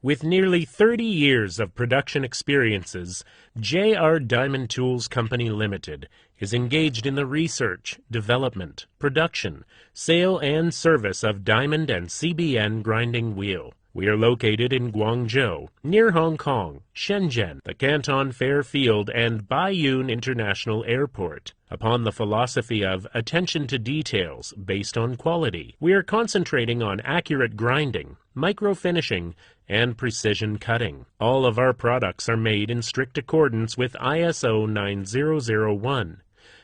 With nearly 30 years of production experiences, J.R. Diamond Tools Company Limited is engaged in the research, development, production, sale, and service of diamond and CBN grinding wheel. We are located in Guangzhou, near Hong Kong, Shenzhen, the Canton Fair Field, and Baiyun International Airport. Upon the philosophy of attention to details based on quality, we are concentrating on accurate grinding, micro-finishing, and precision cutting. All of our products are made in strict accordance with ISO 9001.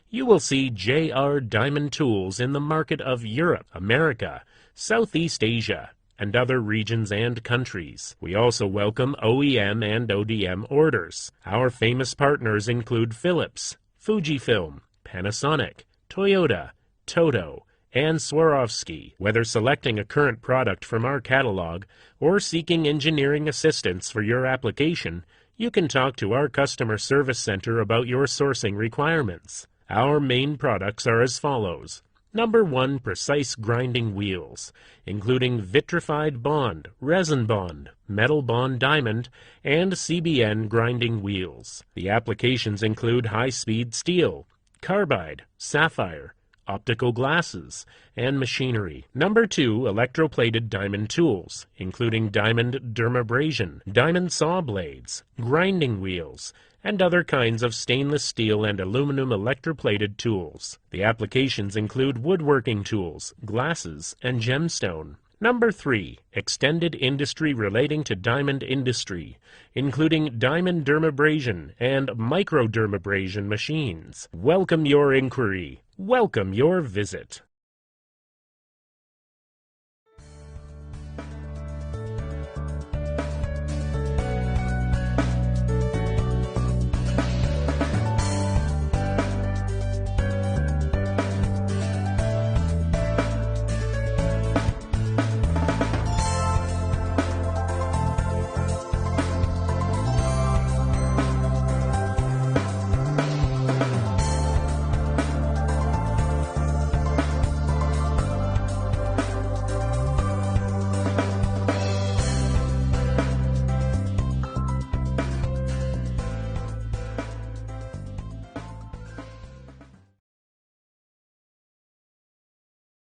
You will see J.R. Diamond Tools in the market of Europe, America, Southeast Asia, and other regions and countries. We also welcome OEM and ODM orders. Our famous partners include Philips, Fujifilm, Panasonic, Toyota, Toto, and Swarovski. Whether selecting a current product from our catalog or seeking engineering assistance for your application, you can talk to our customer service center about your sourcing requirements. Our main products are as follows. Number 1, precise grinding wheels, including vitrified bond, resin bond, metal bond diamond, and CBN grinding wheels. The applications include high-speed steel, carbide, sapphire, optical glasses, and machinery. Number 2, electroplated diamond tools, including diamond dermabrasion, diamond saw blades, grinding wheels, and other kinds of stainless steel and aluminum electroplated tools. The applications include woodworking tools, glasses, and gemstone. Number 3, extended industry relating to diamond industry, including diamond dermabrasion and microdermabrasion machines. Welcome your inquiry. Welcome your visit.